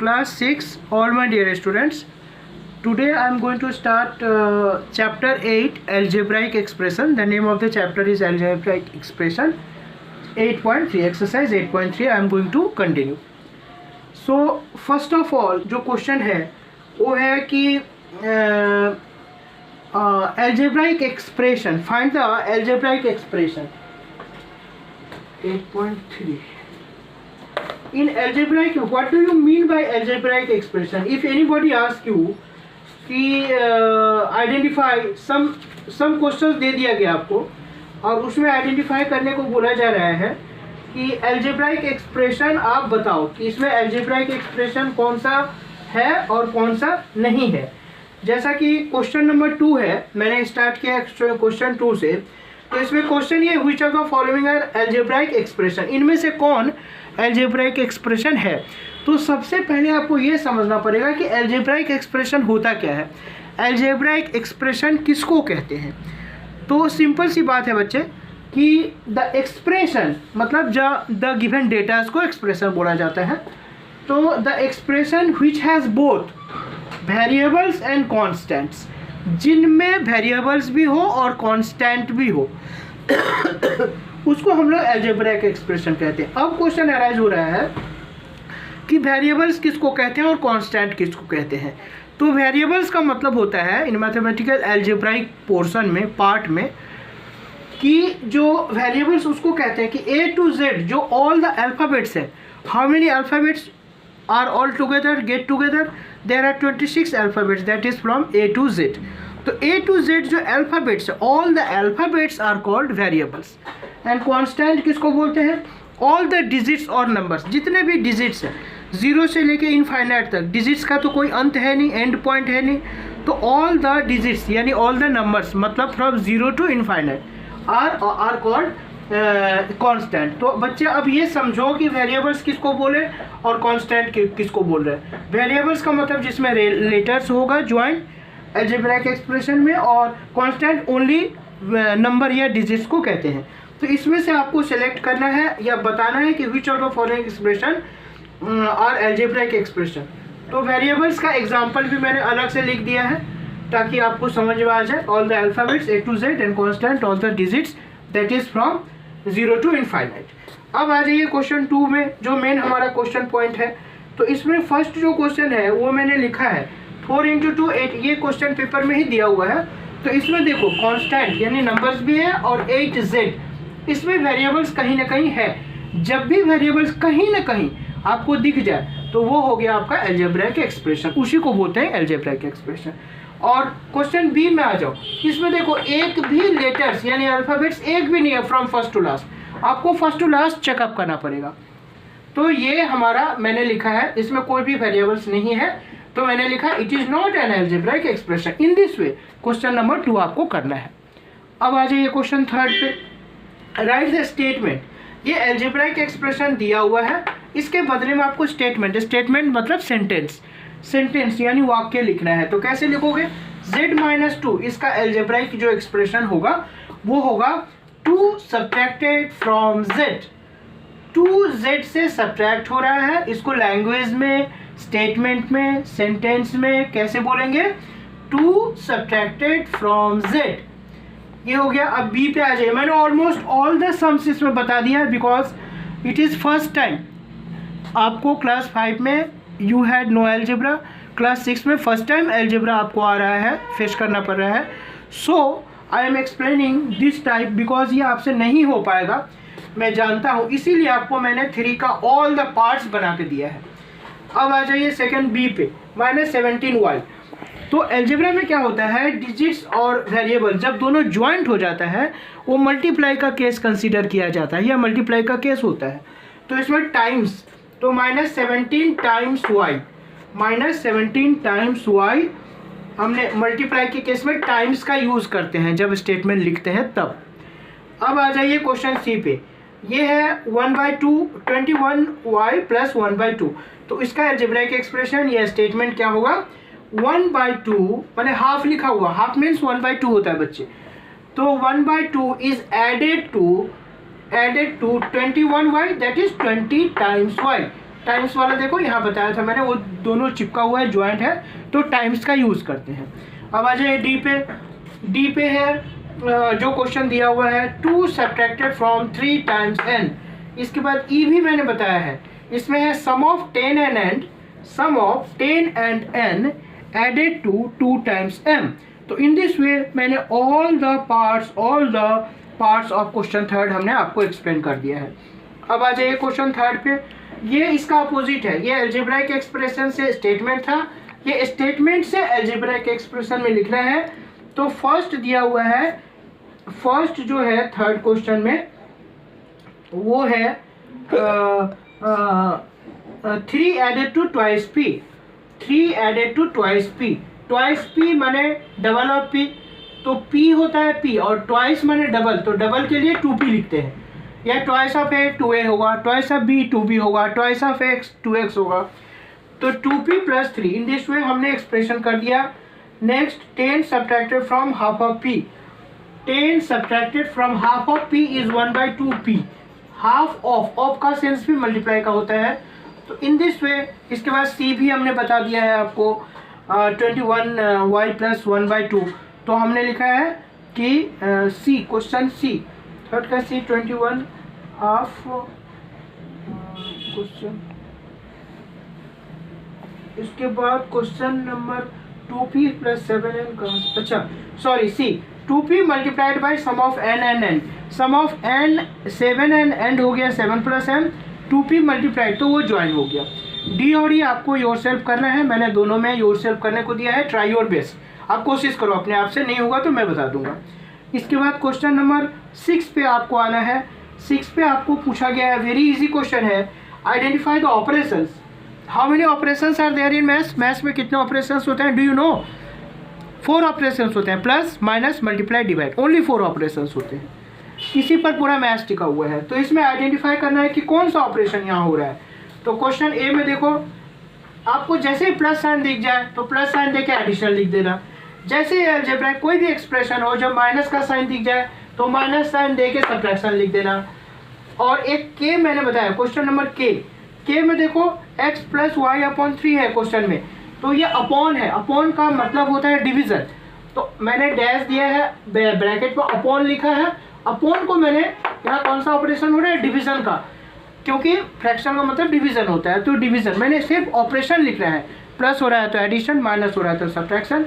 Class 6, all my dear students. Today I am going to start chapter 8, algebraic expression. The name of the chapter is algebraic expression. 8.3 exercise 8.3 I am going to continue. So first of all जो question है वो है कि algebraic expression, find the algebraic expression. 8.3. In algebraic, what do you mean by algebraic expression? If anybody asks you कि identify some questions दे दिया गया आपको और उसमें आइडेंटिफाई करने को बोला जा रहा है कि algebraic expression आप बताओ कि इसमें algebraic expression कौन सा है और कौन सा नहीं है. जैसा कि क्वेश्चन नंबर 2 है, मैंने स्टार्ट किया क्वेश्चन 2 से. तो इसमें क्वेश्चन ये which of the following are algebraic expression, इनमें से कौन algebraic expression है. तो सबसे पहले आपको ये समझना पड़ेगा कि algebraic expression होता क्या है, algebraic expression किसको कहते हैं. तो सिंपल सी बात है बच्चे कि द एक्सप्रेशन मतलब द गिवन डेटास को एक्सप्रेशन बोला जाता है. तो the expression which has both variables and constants, जिनमें वेरिएबल्स भी हो और कांस्टेंट भी हो उसको हम लोग अलजेब्राइक एक्सप्रेशन कहते हैं. अब क्वेश्चन अराइज हो रहा है कि वेरिएबल्स किसको कहते हैं और कांस्टेंट किसको कहते हैं. तो वेरिएबल्स का मतलब होता है इन मैथमेटिकल अलजेब्राइक पोर्शन में पार्ट में कि जो वेरिएबल्स उसको कहते हैं कि A to Z जो ऑल द अल्फ़ाबेट्स है. How many alphabets are all together get together, there are 26 alphabets, that is from A to Z. तो A to Z जो अल्फ़ाबेट्स है, all the alphabets are called variables. And constant किसको बोलते हैं, all the digits और numbers, जितने भी digits हैं 0 से लेके इनफाइनाइट तक. डिजिट्स का तो कोई अंत है नहीं, एंड पॉइंट है नहीं. तो ऑल द डिजिट्स यानी ऑल द नंबर्स मतलब from 0 to infinite are called constant. तो बच्चे अब ये समझो कि वेरिएबल्स किसको बोले और कांस्टेंट किसको बोल रहे हैं. वेरिएबल्स का मतलब जिसमें लेटर्स होगा ज्वाइन अलजेब्राइक एक्सप्रेशन में, और कांस्टेंट ओनली नंबर या डिजिट्स को कहते हैं. तो इसमें से आपको सेलेक्ट करना है या बताना है कि which of the following expression are algebraic expression. तो वेरिएबल्स का एग्जांपल भी मैंने अलग से लिख दिया है ताकि आपको समझ में आ जाए. All the alphabets A to Z and constant all the digits that is from 0 to infinite. अब आ जाइए क्वेश्चन 2 में जो मेन हमारा क्वेश्चन पॉइंट है. तो इसमें फर्स्ट जो क्वेश्चन है वो मैंने लिखा है 4 × 2 8. ये क्वेश्चन पेपर में ही दिया हुआ है. तो इसमें देखो कांस्टेंट यानी नंबर्स भी है और 8Z, इसमें वेरिएबल्स कहीं ना कहीं है. जब भी वेरिएबल्स कहीं ना कहीं आपको दिख जाए तो वो हो गया आपका अलजेब्राइक एक्सप्रेशन, उसी को बोलते हैं अलजेब्राइक एक्सप्रेशन. और क्वेश्चन बी में आ जाओ. इसमें देखो एक भी लेटर्स यानी अल्फ़ाबेट्स एक भी नहीं है फ्रॉम फर्स्ट टू लास्ट, आपको फर्स्ट टू लास्ट चेकअप करना पड़ेगा. तो ये हमारा मैंने लिखा है, इसमें कोई भी वेरिएबल्स नहीं है. तो मैंने लिखा it is not an algebraic expression. In this way question number 2 आपको करना है. अब आ जाइए क्वेश्चन 3 पे. Right the statement. ये अलजेब्राइक एक्सप्रेशन दिया हुआ है, इसके बदले में आपको स्टेटमेंट मतलब सेंटेंस यानी वाक्य लिखना है. तो कैसे लिखोगे, Z-2 इसका अलजेब्राइक जो एक्सप्रेशन होगा वो होगा 2 सब्ट्रैक्टेड फ्रॉम Z. 2Z से सब्ट्रैक्ट हो रहा है. इसको लैंग्वेज में, स्टेटमेंट में, सेंटेंस में कैसे बोलेंगे, 2 सब्ट्रैक्टेड फ्रॉम Z. ये हो गया. अब बी पे आ जाइए. मैंने ऑलमोस्ट ऑल द सम्स इसमें बता दिया है because it is first time. आपको क्लास 5 में you had no algebra, class 6 में फर्स्ट टाइम अलजेब्रा आपको आ रहा है, फेस करना पड़ रहा है. So I am explaining this type because ये आपसे नहीं हो पाएगा, मैं जानता हूँ, इसीलिए आपको मैंने 3 का ऑल द पार्ट्स बना के दिया है. अब आ जाइए सेकेंड बी पे, -17y. तो अलजेब्रा में क्या होता है, डिजिट्स और वेरिएबल जब दोनों ज्वाइंट हो जाता है वो मल्टीप्लाई का केस कंसीडर किया जाता है या मल्टीप्लाई का केस होता है. तो इसमें टाइम्स, तो -17 टाइम्स y, -17 टाइम्स y हमने मल्टीप्लाई के केस में टाइम्स का यूज़ करते हैं जब स्टेटमेंट लिखते हैं तब. अब आ जाइए क्वेश्चन सी पे. ये है 1/2 21y + 1/2. तो इसका अलजेब्राइक एक्सप्रेशन या स्टेटमेंट क्या होगा, 1/2 मैंने हाफ लिखा हुआ, हाफ मीन्स 1/2 होता है बच्चे. तो 1/2 is added to 21y, that is 20 times y. Times वाला देखो यहाँ बताया था मैंने, वो दोनों चिपका हुआ है, ज्वाइंट है, तो टाइम्स का यूज़ करते हैं। अब आ जाए डी पे। डी पे है जो क्वेश्चन दिया हुआ है 2 सब्ट्रैक्टेड फ्रॉम 3 टाइम्स n। इसके बाद ई भी मैंने बताया है, इसमें है sum of 10 and n added to 2 times m। तो इन दिस वे मैंने all the parts of question third हमने आपको एक्सप्लेन कर दिया है। अब आ जाइए क्वेश्चन थर्ड पे। ये इसका अपोजिट है, ये अलजेब्राइक एक्सप्रेशन से स्टेटमेंट था, ये स्टेटमेंट से अलजेब्राइक एक्सप्रेशन में लिखना है। तो फर्स्ट दिया हुआ है, फर्स्ट जो है थर्ड क्वेश्चन में वो है 3 added to twice p, 3 added to twice p। Twice p माने डबल ऑफ p, तो p होता है p, और ट्वाइस माने डबल, तो डबल के लिए 2p लिखते हैं। या ट्वाइस ऑफ a 2a होगा, ट्वाइस ऑफ b 2b होगा, ट्वाइस ऑफ x 2x होगा, तो 2p + 3। इन दिस वे हमने एक्सप्रेशन कर दिया। Next 10 subtracted from half of p, 10 subtracted from half of p is 1/2p। Half of का sense भी multiply का होता है, तो इन दिस वे। इसके बाद c भी हमने बता दिया है आपको 21y + 1/2। तो हमने लिखा है कि c, क्वेश्चन c थर्ड का c 21 हाफ क्वेश्चन। इसके बाद क्वेश्चन नंबर 2p + 7n का, अच्छा sorry c 2p multiplied by sum of n and n, sum of n 7 and n हो गया 7 + m, 2p मल्टीप्लाइड, तो वो ज्वाइन हो गया। डी और ई आपको योरसेल्फ करना है, मैंने दोनों में योरसेल्फ करने को दिया है। ट्राई योर बेस्ट, आप कोशिश करो, अपने आप से नहीं होगा तो मैं बता दूंगा। इसके बाद क्वेश्चन नंबर 6 पे आपको आना है। 6 पे आपको पूछा गया है, वेरी इजी क्वेश्चन है, identify the operations. How many operations are there in maths? Maths में कितने ऑपरेशंस होते हैं? Do you know? 4 ऑपरेशंस होते हैं, plus minus multiply divide, only 4 operations होते हैं। इसी पर पूरा मैथ्स टिका हुआ है। तो इसमें आइडेंटिफाई करना है कि कौन सा ऑपरेशन यहाँ हो रहा है। तो क्वेश्चन ए में देखो, आपको जैसे ही प्लस साइन दिख जाए तो प्लस साइन देके एडिशन लिख देना। जैसे ही अलजेब्रा कोई भी एक्सप्रेशन हो, जब माइनस का साइन दिख जाए तो माइनस साइन देके सब्ट्रैक्शन लिख देना। और एक के मैंने बताया, क्वेश्चन नंबर के में देखो x + y/3 है क्वेश्चन में, तो ये अपॉन है, अपॉन का मतलब होता है डिवीज़न। तो मैंने डैश दिया है, ब्रैकेट में अपॉन लिखा है, अपॉन को मैंने यहाँ कौन सा ऑपरेशन हो रहा है? डिवीज़न का, क्योंकि फ्रैक्शन का मतलब डिवीज़न होता है, तो डिवीज़न मैंने सिर्फ ऑपरेशन लिख रहा है। प्लस हो रहा है तो एडिशन, माइनस हो रहा है तो सब्ट्रैक्शन,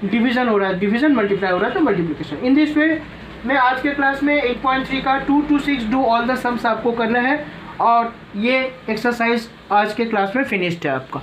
डिवीज़न हो रहा है डिवीज़न, मल्टीप्लाई हो रहा है तो मल्टीप्लिकेशन। इन दिस वे मैं आज के क्लास में 8.3 का 2 to 6 do all the sums आपको करना है, और ये एक्सरसाइज आज के क्लास में फिनिश्ड है आपका।